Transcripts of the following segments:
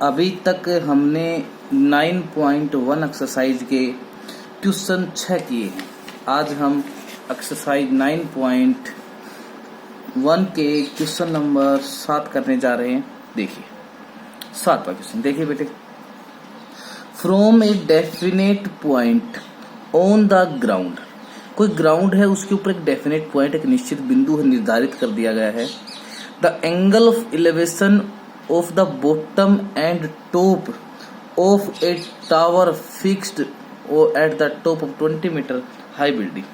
अभी तक हमने 9.1 एक्सरसाइज के क्वेश्चन 6 किए हैं। आज हम एक्सरसाइज 9.1 के क्वेश्चन नंबर 7 करने जा रहे हैं। देखिए 7वां क्वेश्चन देखिए बेटे। From a definite point on the ground, कोई ग्राउंड है उसके ऊपर एक डेफिनेट पॉइंट, एक निश्चित बिंदु है, निर्धारित कर दिया गया है। The angle of elevation of the bottom and top of a tower fixed at the top of 20 metre high building,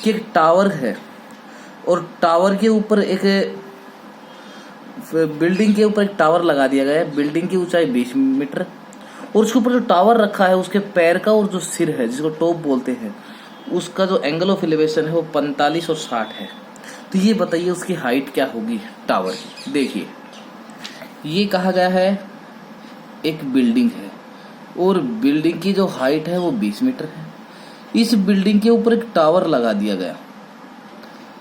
कि एक टावर है और टावर के ऊपर एक बिल्डिंग के ऊपर एक टावर लगा दिया गया है। बिल्डिंग की ऊंचाई 20 मीटर और उसके ऊपर जो टावर रखा है उसके पैर का और जो सिर है जिसको टॉप बोलते हैं उसका जो एंगल ऑफ एलिवेशन है वो 45 और 60 है। तो ये बताइए उसकी हाइट क्या होगी टावर की। देखिए ये कहा गया है एक बिल्डिंग है और बिल्डिंग की जो हाइट है वो 20 मीटर है। इस बिल्डिंग के ऊपर एक टावर लगा दिया गया,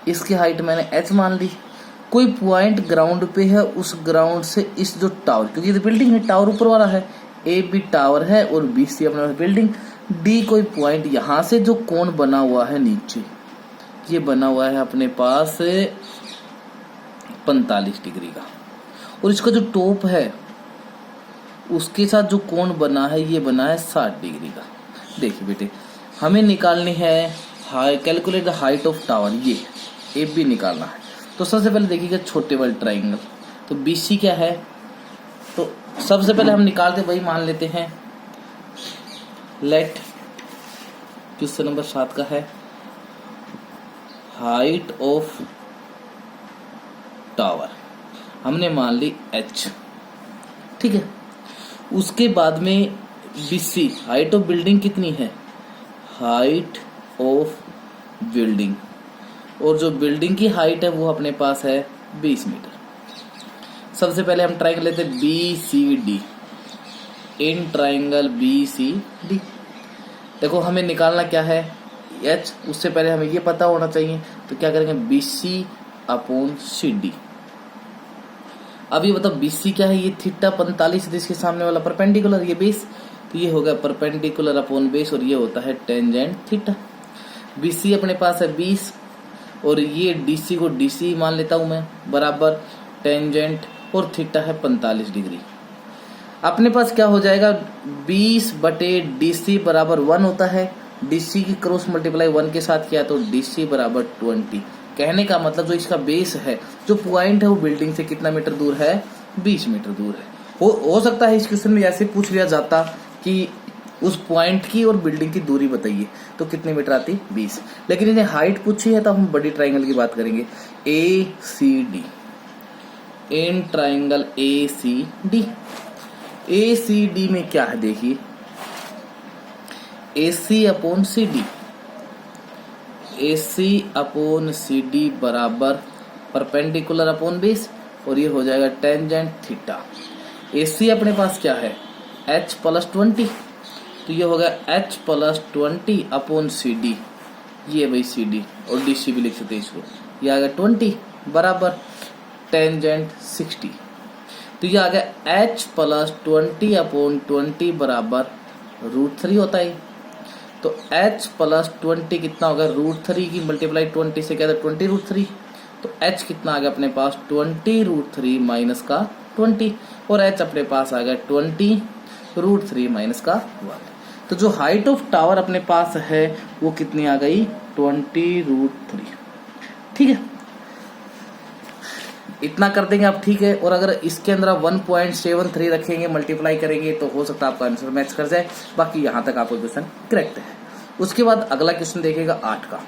इसकी हाइट मैंने h मान ली। कोई पॉइंट ग्राउंड पे है, उस ग्राउंड से इस जो टावर, क्योंकि ये बिल्डिंग है टावर ऊपर वाला है, ए बी टावर है और बी सी अपना बिल्डिंग, डी कोई पॉइंट यहां से जो कोण बना हुआ है नीचे, ये बना हुआ है अपने पास 45 डिग्री का, और इसका जो टॉप है उसके साथ जो कोण बना है ये बना है 60 डिग्री का। देखिए बेटे हमें निकालनी है calculate the height of tower, ये ए बी निकालना है। तो सबसे पहले देखिएगा छोटे वाले ट्राइंगल, तो BC क्या है, तो सबसे पहले हम निकालते वही मान लेते हैं। लेट क्वेश्चन नंबर 7 का है हाइट ऑफ टावर, हमने मान ली h, ठीक है। उसके बाद में BC हाइट ऑफ बिल्डिंग कितनी है, हाइट ऑफ बिल्डिंग, और जो बिल्डिंग की हाइट है वो अपने पास है 20 मीटर। सबसे पहले हम ट्राइंगल लेते हैं BCD, इन ट्राइंगल BCD। देखो हमें निकालना क्या है h, उससे पहले हमें ये पता होना चाहिए, तो क्या करेंगे BC/CD। अब ये बताओ BC क्या है, ये थीटा 45 जिसके सामने वाला परपेंडिकुलर, ये बेस, तो ये होगा परपेंडिकुलर अपॉन बेस और ये होता है टेंजेंट थीटा। BC अपने पास है 20 और ये DC को DC मान लेता हूं मैं, बराबर टेंजेंट और थीटा है 45 डिग्री। अपने पास क्या हो जाएगा 20/DC बराबर 1 होता है। DC की क्रॉस मल्टीप्लाई 1 के साथ किया तो DC बराबर 20। कहने का मतलब जो इसका बेस है, जो पॉइंट है वो बिल्डिंग से कितना मीटर दूर है, 20 मीटर दूर है। हो सकता है इस क्वेश्चन में ऐसे पूछ लिया जाता कि उस पॉइंट की और बिल्डिंग की दूरी बताइए, तो कितने मीटर आती, 20। लेकिन इन्हें हाइट पूछी है तो हम बड़ी ट्राइंगल की बात करेंगे, ACD, इन ट्राइंगल ACD में क्या है देखिए, AC/CD बराबर परपेंडिकुलर अपॉन बेस और ये हो जाएगा टेंजेंट थीटा। AC अपने पास क्या है H+20, तो ये होगा H+20 अपॉन CD, ये भाई CD और DC भी लिख सकते हैं इसको, ये आ गया 20 बराबर टेंजेंट 60। तो ये आ गया H+20 अपॉन 20 बराबर √3 होता है। तो H+20 कितना होगा, √3 की मल्टीप्लाई 20 से क्या था 20√3, तो H कितना आ गया अपने पास 20√3 माइनस का 20 और H अपने पास आ गया 20√3 माइनस का 1। तो जो हाइट ऑफ टावर अपने पास है वो कितनी आ गई 20√3, ठीक है। इतना कर देंगे आप, ठीक है। और अगर इसके अंदर आप 1.73 रखेंगे, मल्टीप्लाई करेंगे तो हो सकता है आपका आंसर मैच कर जाए। बाकी यहां तक आपका क्वेश्चन करेक्ट है। उसके बाद अगला क्वेश्चन देखेगा 8 का।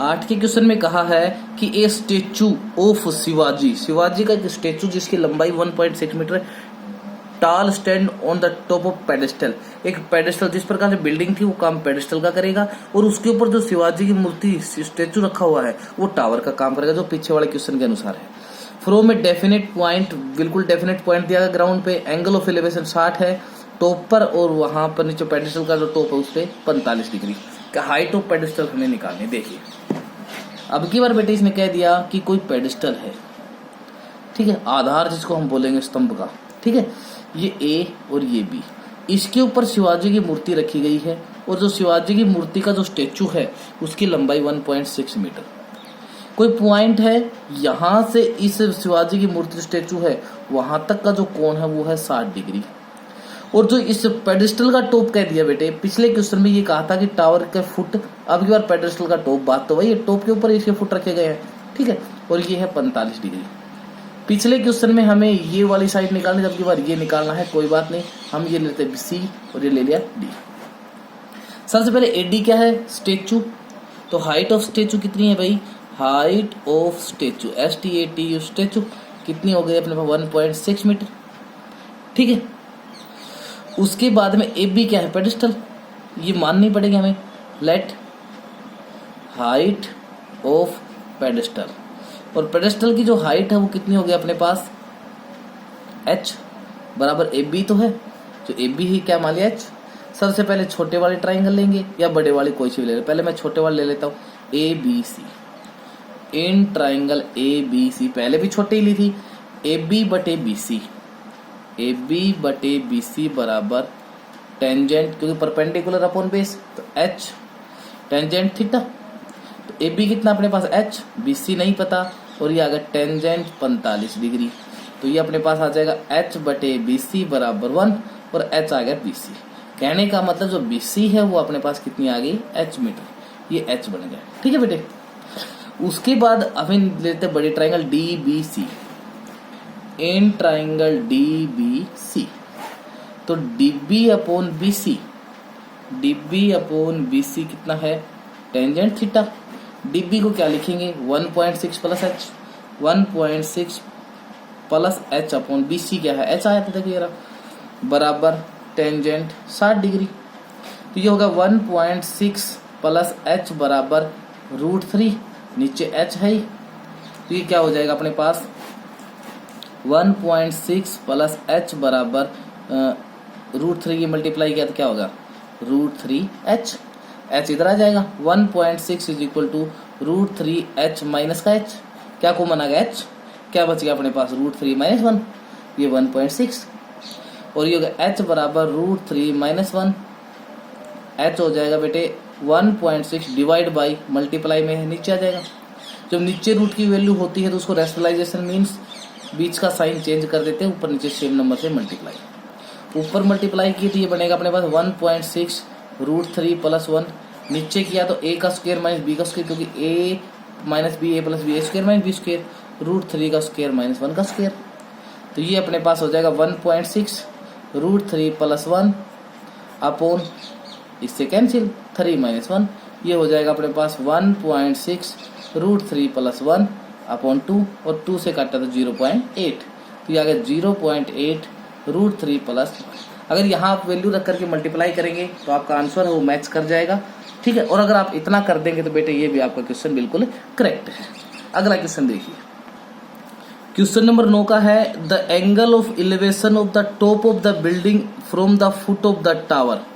8 के क्वेश्चन में कहा है कि ए स्टेचू ऑफ शिवाजी का एक स्टेचू जिसकी लंबाई 1.6 मीटर टाल stand on the top of pedestal, एक पेडेस्टल जिस प्रकार से बिल्डिंग थी वो काम पेडेस्टल का करेगा, और उसके ऊपर जो शिवाजी की मूर्ति स्टेचू रखा हुआ है वो टावर का काम करेगा, जो पीछे वाले क्वेश्चन के अनुसार है। फ्रॉम ए डेफिनेट पॉइंट, बिल्कुल डेफिनेट पॉइंट दिया गया ग्राउंड पे, एंगल ऑफ एलिवेशन 60 है टॉप पर, और वहां पर नीचे पेडेस्टल का जो टॉप है उस पर 45 डिग्री का हाइट ऑफ पेडेस्टल हमें निकालनी। देखिए अब की बार बेटे इसने कह दिया कि कोई पेडेस्टल है, ठीक है, आधार जिसको हम बोलेंगे स्तंभ का, ठीक है। ये ए और ये बी, इसके ऊपर शिवाजी की मूर्ति रखी गई है और जो शिवाजी की मूर्ति का जो स्टेचू है उसकी लंबाई 1.6 मीटर। कोई पॉइंट है यहां से इस शिवाजी की मूर्ति स्टेचू है वहां तक का जो कोण है वो है 60 डिग्री। और जो इस पेडिस्टल का टॉप कह दिया बेटे, पिछले क्वेश्चन में ये कहा था कि टावर के फुट, अब की बार पेडिस्टल का टॉप, बात तो वही है, टॉप के ऊपर इसके फुट रखे गए हैं, ठीक है। और ये है 45 डिग्री। पिछले क्वेश्चन में हमें ये वाली साइड निकालनी, अब की बार ये निकालना है, कोई बात नहीं, हम ये लेते हैं सी और ये ले लिया डी। सबसे पहले एडी क्या है, स्टेचू, तो हाइट ऑफ स्टेचू कितनी है भाई, height of statue STATU statue कितनी हो गई अपने पास 1.6 मीटर, ठीक है। उसके बाद में ए बी क्या है, पेडिस्टल, ये माननी पड़ेगी हमें, लेट हाइट ऑफ पेडिस्टल, और पेडिस्टल की जो हाइट है वो कितनी हो गई अपने पास h बराबर ए बी तो है, जो ए बी ही क्या मान लिया h। सबसे पहले छोटे वाले ट्राइंगल लेंगे या बड़े वाले कोई सी भी ले लें, पहले मैं छोटे वाले ले लेता हूँ, ABC, इन ट्राइंगल ABC, पहले भी छोटे ही ली थी, AB बटे BC, AB बटे BC बराबर टेंजेंट, क्योंकि परपेंडिकुलर अपॉन बेस, तो H टेंजेंट थीटा, तो AB कितना अपने पास H, BC नहीं पता, और ये आ गया टेंजेंट 45 डिग्री, तो ये अपने पास आ जाएगा H बटे BC बराबर 1 और H आ गया BC। कहने का मतलब जो BC है वो अपने पास कितनी आ गई H मीटर, ये H बन गया, ठीक है बेटे। उसके बाद अभी लेते बड़े triangle DBC, in triangle DBC, तो DB upon BC, DB upon BC कितना है टेंजेंट थीटा, DB को क्या लिखेंगे 1.6 plus H, 1.6 plus H upon BC क्या है H आया था, देखिए बराबर टेंजेंट 60 डिग्री, तो ये होगा 1.6 प्लस H बराबर √3, नीचे H है, तो ये क्या हो जाएगा अपने पास 1.6 प्लस H बराबर √3 की मल्टीप्लाई किया तो क्या होगा √3H, H इधर आ जाएगा, 1.6 is equal to √3H minus का H, क्या कॉमन आ गया H, क्या बच गया अपने पास √3 माइनस 1, ये 1.6, और ये होगा H बराबर √3 माइनस 1, H हो जाएगा बेटे 1.6 डिवाइड बाई मल्टीप्लाई में है, नीचे आ जाएगा। जब नीचे रूट की वैल्यू होती है तो उसको रेशनलाइजेशन मीन्स बीच का साइन चेंज कर देते हैं, ऊपर नीचे सेम नंबर से मल्टीप्लाई, ऊपर मल्टीप्लाई की तो ये बनेगा अपने पास 1.6 √3 प्लस 1, नीचे किया तो a का स्क्वायर माइनस b का स्क्वायर, क्योंकि a minus B A plus B A square minus B square, √3 का स्क्वायर माइनस 1 का स्क्वायर, तो ये अपने पास हो जाएगा 1.6 √3 प्लस 1 अपॉन, इससे कैंसिल 3 माइनस 1, ये हो जाएगा अपने पास 1.6 √3 प्लस 1 अपॉन 2, और 2 से काटा तो 0.8, तो ये आ गया 0.8 √3 प्लस 1। अगर यहाँ आप वैल्यू रख करके मल्टीप्लाई करेंगे तो आपका आंसर है वो मैच कर जाएगा, ठीक है। और अगर आप इतना कर देंगे तो बेटे ये भी आपका क्वेश्चन बिल्कुल करेक्ट है। अगला क्वेश्चन देखिए, क्वेश्चन नंबर 9 का है the angle of elevation of the top of the building from the foot of the tower.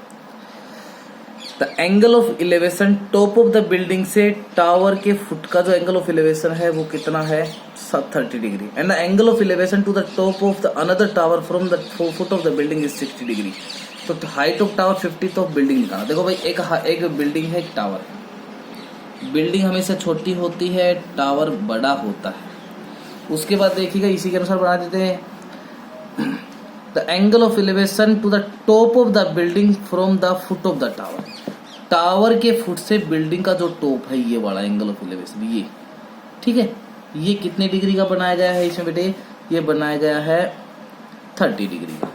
The angle of elevation top of the building से टावर के फुट का जो एंगल ऑफ एलिवेशन है वो कितना है 30 degree, and the angle of elevation to the top of the another tower from the foot of the building is 60 degree. तो height of tower 50, तो बिल्डिंग निकालना। देखो भाई एक बिल्डिंग है, एक टावर है, बिल्डिंग हमेशा छोटी होती है, टावर बड़ा होता है। उसके बाद देखिएगा इसी के अनुसार बना देते हैं the angle of elevation to the top of the building from the foot of the tower. Tower के फुट से बिल्डिंग का जो टॉप है ये वाला एंगल ऑफ एलिवेशन, ये ठीक है, ये कितने डिग्री का बनाया गया है इसमें बेटे, ये बनाया गया है 30 डिग्री का।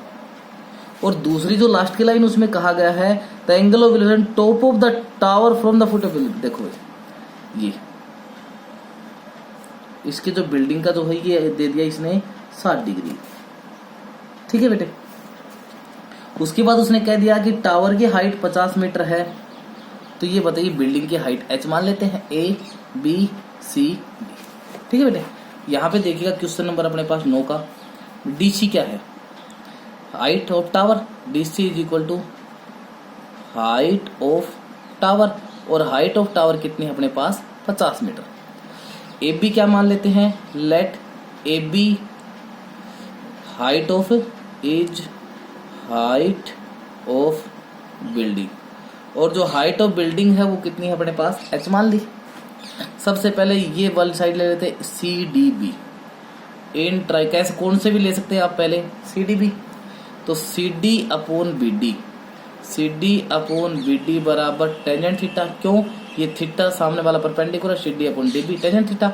और दूसरी जो लास्ट की लाइन उसमें कहा गया है the angle of elevation top of the tower from the foot of building. देखो ये इसके जो बिल्डिंग का जो है ये दे दिया इसने 60 डिग्री, ठीक है बेटे। उसके बाद उसने कह दिया कि टावर की हाइट 50 मीटर है, तो ये बताइए बिल्डिंग की हाइट h मान लेते हैं, A B C D, ठीक है बेटे। यहाँ पे देखिएगा क्वेश्चन नंबर अपने पास 9 का DC क्या है, height of tower, DC is equal to height of tower, और हाइट ऑफ टावर कितनी है अपने पास 50 मीटर। AB क्या मान लेते हैं, let AB height of building, और जो हाइट ऑफ बिल्डिंग है वो कितनी है अपने पास, h मान ली। सबसे पहले ये वाली साइड ले लेते हैं CDB इन ट्राई, कैसे कौन से भी ले सकते हैं आप, पहले CDB, तो CD अपॉन BD बराबर टेंजेंट थीटा। क्यों, ये थीटा सामने वाला perpendicular, CD upon DB tangent theta.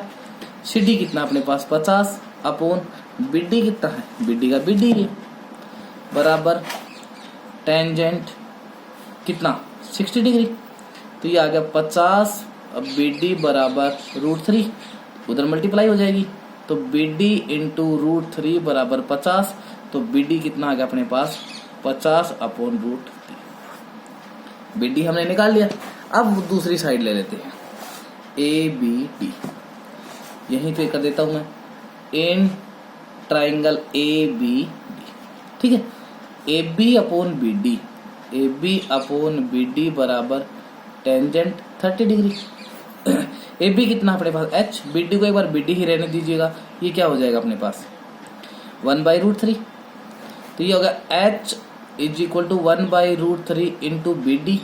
CD कितना अपने पास 50 अपॉन BD कितना है, BD का BD है बराबर टेंजेंट कितना 60 डिग्री। तो ये आ गया 50, अब BD बराबर √3, उधर मल्टीप्लाई हो जाएगी, तो BD इंटू √3 बराबर 50, तो BD कितना आ गया अपने पास 50 अपॉन √3। BD हमने निकाल लिया। अब दूसरी साइड ले लेते हैं ABD, यहीं पे कर देता हूं मैं इन ट्राइंगल ABD, ठीक है। AB अपॉन BD बराबर टेंजेंट 30 डिग्री। AB कितना अपने पास h, BD को एक बार BD ही रहने दीजिएगा, ये क्या हो जाएगा अपने पास 1/√3, तो ये होगा h is equal to 1/√3 into BD।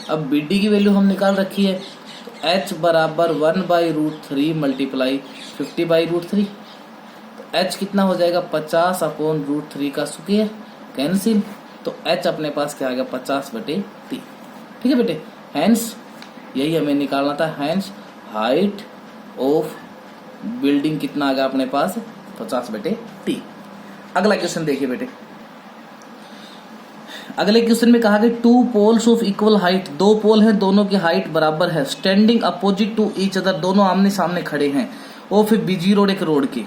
अब BD की वैल्यू हम निकाल रखी है, तो h बराबर 1/√3 मल्टीप्लाई 50/√3, तो h कितना हो जाएगा 50 अपॉन √3 का स्क्वायर कैंसिल, तो h अपने पास क्या आ गया 50/3, ठीक है बेटे। हैंस यही हमें निकालना था, हैंस हाइट ऑफ बिल्डिंग कितना आ गया अपने पास 50/3। अगला क्वेश्चन देखिए बेटे, अगले क्वेश्चन में कहा कि 2 poles of equal height, 2 pole हैं दोनों की हाइट बराबर है, standing opposite to each other, दोनों आमने सामने खड़े हैं, ऑफ ए बिजी रोड, एक रोड के,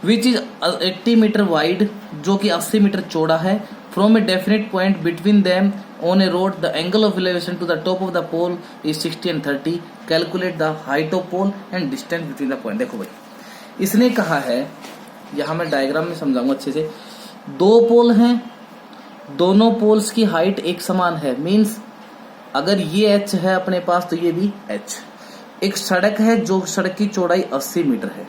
विच इज 80 मीटर वाइड, जो कि 80 मीटर चौड़ा है, from a definite point between them on a road, the angle of elevation to the top of the pole is 60 and 30, calculate the height of pole and distance between the point. देखो भाई, इसने कहा है, यहां मैं diagram में समझाऊंगा अच्छे से, 2 पोल हैं, दोनों पोल्स की हाइट एक समान है, मींस अगर ये h है अपने पास तो ये भी h, एक सड़क है जो सड़क की चौड़ाई 80 मीटर है,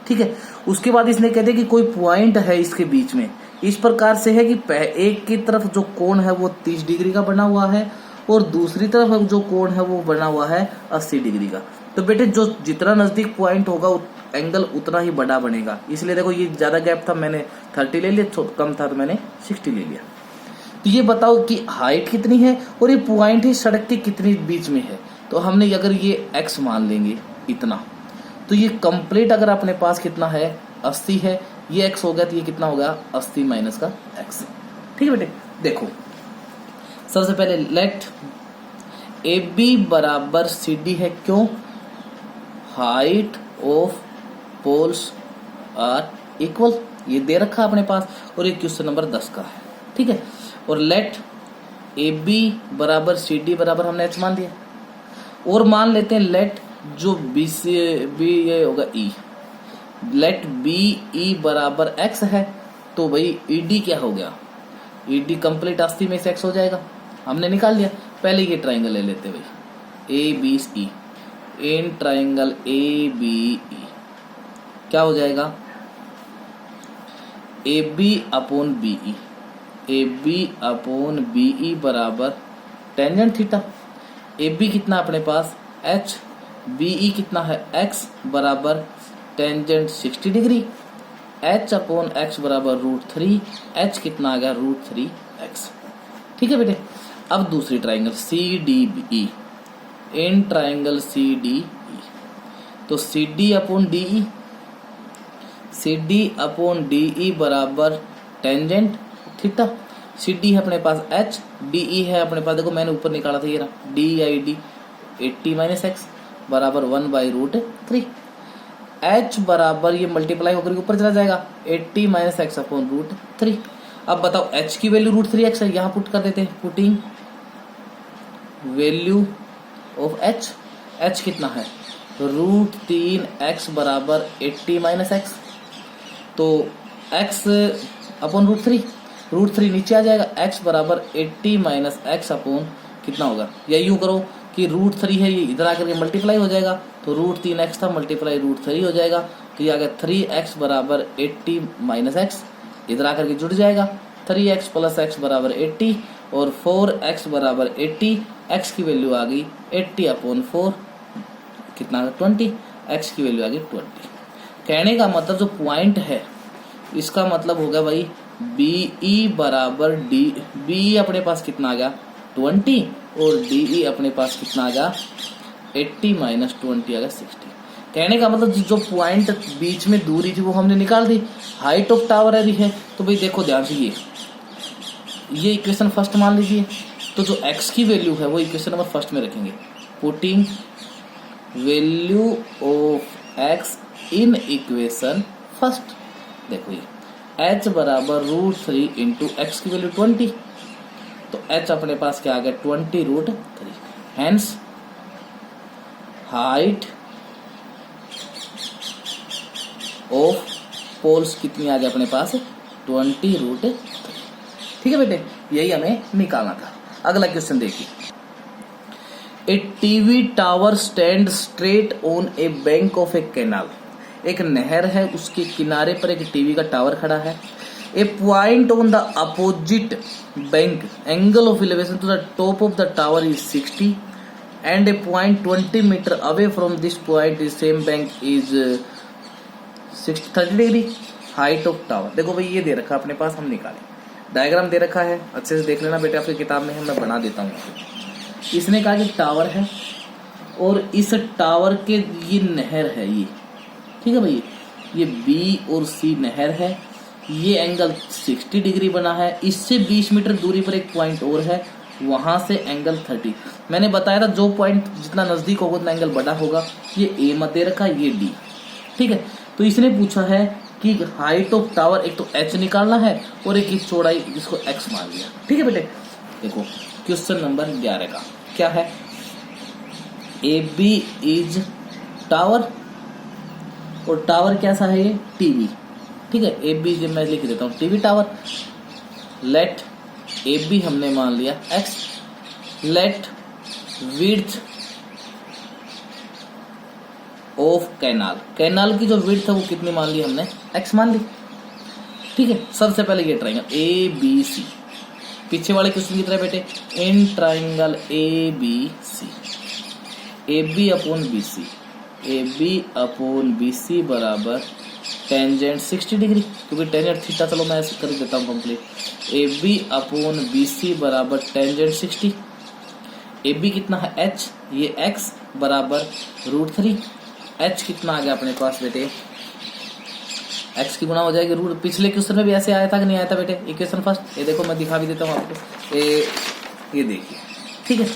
ठीक है। उसके बाद इसने कह दिया कि कोई पॉइंट है इसके बीच में, इस प्रकार से है कि एक की तरफ जो कोण है वो 30 डिग्री का बना हुआ है और दूसरी तरफ जो कोण है वो बना हुआ है 80 डिग्री का। तो बेटे जो जितना नजदीक पॉइंट होगा एंगल उतना ही बड़ा बनेगा, इसलिए देखो ये ज्यादा गैप था मैंने 30 ले लिया, कम था तो मैंने 60 ले लिया। तो ये बताओ कि हाइट कितनी है और ये पॉइंट ही सड़क के कितनी बीच में है, तो हमने अगर ये x मान लेंगे इतना, तो ये कंप्लीट अगर अपने पास कितना है 80 है, ये x हो गया, तो ये कितना होगा 80 माइनस का x, ठीक है बेटे। देखो सबसे पहले लेट AB बराबर CD है, क्यों, height of poles are equal, ये दे रखा अपने पास, और ये क्वेश्चन नंबर 10 का है, ठीक है। और लेट AB बराबर CD बराबर हमने h मान लिया, और मान लेते हैं लेट जो B ये होगा E, लेट BE बराबर x है, तो भाई ED क्या हो गया, ED कंप्लीट 80 में से x हो जाएगा, हमने निकाल लिया। पहले ये ट्राइंगल ले लेते भाई ABE, इन ट्राइंगल ABE क्या हो जाएगा AB अपॉन BE बराबर टेंजेंट थीटा। AB कितना अपने पास h, BE कितना है x बराबर tangent 60 degree, h upon x बराबर √3, h कितना आ गया √3x, ठीक है बेटे। अब दूसरी triangle CDE, in triangle CDE, तो CD अपॉन DE बराबर टेंजेंट थीटा। CD है अपने पास h, DE है अपने पास, देखो मैंने ऊपर निकाला था ये रहा DID 80 माइनस x बराबर 1/√3, h बराबर ये मल्टीप्लाई होकर ऊपर चला जाएगा 80 माइनस x अपॉन √3। अब बताओ h की वैल्यू √3x है, यहाँ पुट कर देते हैं, पुटिंग वैल्यू ऑफ h कितना है √3x बराबर 80 माइनस x, तो x अपॉन √3 नीचे आ जाएगा, x बराबर 80 माइनस x अपॉन कितना होगा, या यूं करो कि √3 है, ये इधर आकर के मल्टीप्लाई हो जाएगा, तो √3x था मल्टीप्लाई √3 हो जाएगा, तो ये आ गया 3x बराबर 80 माइनस x, इधर आकर के जुड़ जाएगा 3x प्लस एक्स बराबर 80 और 4x बराबर 80, x की वैल्यू आ गई 80/4 कितना 20, x की वैल्यू आ गई 20। कहने का मतलब जो पॉइंट है इसका मतलब होगा भाई BE बराबर डी, BE अपने पास कितना आ गया 20 और DE अपने पास कितना आ गया 80 माइनस 20 आ गया 60। कहने का मतलब जो पॉइंट बीच में दूरी थी वो हमने निकाल दी। हाइट ऑफ टावर यदि है तो भाई देखो ध्यान से ये इक्वेशन फर्स्ट मान लीजिए, तो जो x की वैल्यू है वो इक्वेशन नंबर फर्स्ट में रखेंगे। Putting value of x in equation first, देखो ये h बराबर √3 इंटू एक्स की वैल्यू 20, तो h अपने पास क्या आ गया 20√3। हैंस हाइट ऑफ पोल्स कितनी आ गई अपने पास 20√3। ठीक है बेटे, यही हमें निकालना था। अगला क्वेश्चन देखिए, a TV tower stand straight on a bank of a canal. एक नहर है, उसके किनारे पर एक टीवी का टावर खड़ा है। A point on the opposite bank angle of elevation to the top of the tower is 60 and a point 20 metre away from this point is same bank is 30 degree. Height of tower, देखो भाई ये दे रखा अपने पास, हम निकालें। Diagram दे रखा है, अच्छे से देख लेना बेटे, आपकी किताब में है, मैं बना देता हूँ। इसने कहा कि टावर है और इस टावर के ये नहर है ये, ठीक है भाई, ये B और C नहर है। ये एंगल 60 डिग्री बना है। इससे 20 मीटर दूरी पर एक पॉइंट और है, वहां से एंगल 30। मैंने बताया था जो पॉइंट जितना नजदीक होगा उतना एंगल बड़ा होगा। ये A मत दे रखा, ये D, ठीक है। तो इसने पूछा है कि हाइट ऑफ टावर, एक तो h निकालना है और एक की चौड़ाई जिसको x मान लिया। ठीक है बेटे, देखो क्वेश्चन नंबर 11 का क्या है, AB इज टावर और टावर कैसा है ये टीवी, ठीक है। AB मैं लिख देता हूँ टीवी टावर। लेट AB हमने मान लिया x, let width of canal, canal की जो विड्थ है वो कितनी मान ली हमने x मान ली, ठीक है। सबसे पहले ये ट्राइंगल ABC, पीछे वाले क्वेश्चन की तरह बेटे, इन ट्राइंगल ABC AB/BC बराबर टेंजेंट 60 डिग्री, क्योंकि टेंजेंट थीटा, चलो मैं ऐसे कर देता हूँ कंप्लीट। AB/BC बराबर टेंजेंट 60। AB कितना है h, ये x बराबर √3। h कितना आ गया अपने पास बेटे, x की गुना हो जाएगी रूट। पिछले क्वेश्चन में भी ऐसे आया था कि नहीं आया था बेटे, इक्वेशन फर्स्ट। ये देखो मैं दिखा भी देता हूँ आपको, ये देखिए, ठीक है।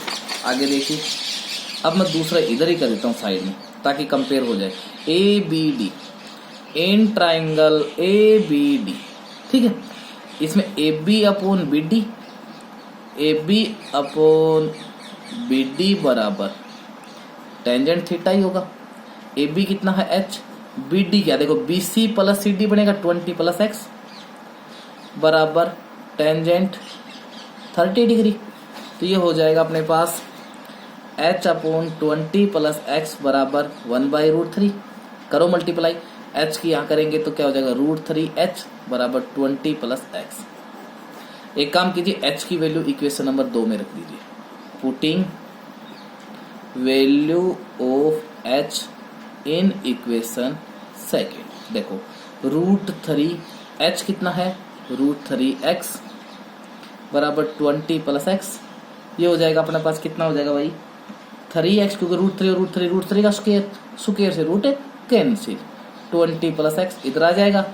आगे देखिए, अब मैं दूसरा इधर ही कर देता हूँ साइड में ताकि कंपेयर हो जाए। ABD इन ट्राइंगल ABD, ठीक है। इसमें AB/BD बराबर टेंजेंट थीटा ही होगा। AB कितना है h, BD क्या, देखो BC प्लस CD बनेगा 20 प्लस x बराबर टेंजेंट 30 डिग्री। तो ये हो जाएगा अपने पास h/20 प्लस x बराबर 1/√3। करो मल्टीप्लाई, h की यहाँ करेंगे तो क्या हो जाएगा √3h बराबर 20 प्लस x। एक काम कीजिए, h की वैल्यू इक्वेशन नंबर 2 में रख दीजिए। Putting value of h in equation second, देखो √3h कितना है √3x बराबर 20 प्लस x। ये हो जाएगा अपने पास कितना हो जाएगा भाई 3x, क्योंकि √3 और √3 का स्क्वायर से रूट कैंसिल, 20 प्लस x इधर आ जाएगा।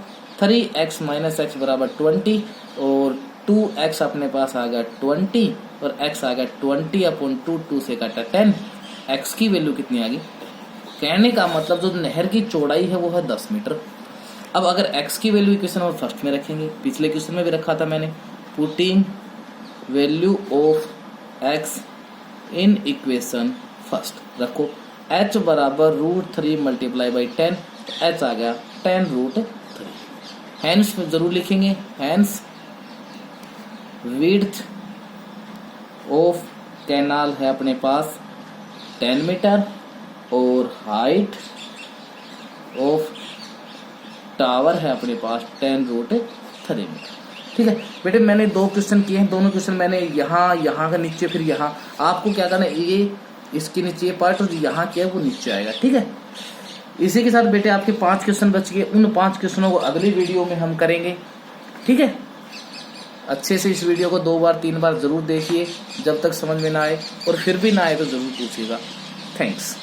3x माइनस x बराबर 20 और 2x अपने पास आ गया 20 और x आ गया 20/2, 2 से काटा 10। x की वैल्यू कितनी आ गई, कहने का मतलब जो नहर की चौड़ाई है वो है 10 मीटर। अब अगर x की वैल्यू इक्वेशन नंबर फर्स्ट में रखेंगे, पिछले क्वेश्चन में भी रखा था मैंने, putting value of x in equation first रखो, h बराबर √3 मल्टीप्लाई बाई 10, h आ गया 10√3। हैंस जरूर लिखेंगे, हैंस विड्थ ऑफ कैनाल है अपने पास 10 मीटर और हाइट ऑफ टावर है अपने पास 10√3। 3 मीटर। ठीक है बेटे, मैंने 2 क्वेश्चन किए हैं, दोनों क्वेश्चन मैंने यहाँ का नीचे, फिर यहाँ। आपको क्या करना है, ये इसके नीचे ये पार्ट और यहाँ क्या है वो नीचे आएगा। ठीक है, इसी के साथ बेटे आपके 5 क्वेश्चन बच गए। उन 5 क्वेश्चनों को अगली वीडियो में हम करेंगे। ठीक है, अच्छे से इस वीडियो को 2 बार 3 बार जरूर देखिए जब तक समझ में ना आए, और फिर भी ना आए तो जरूर पूछिएगा। थैंक्स।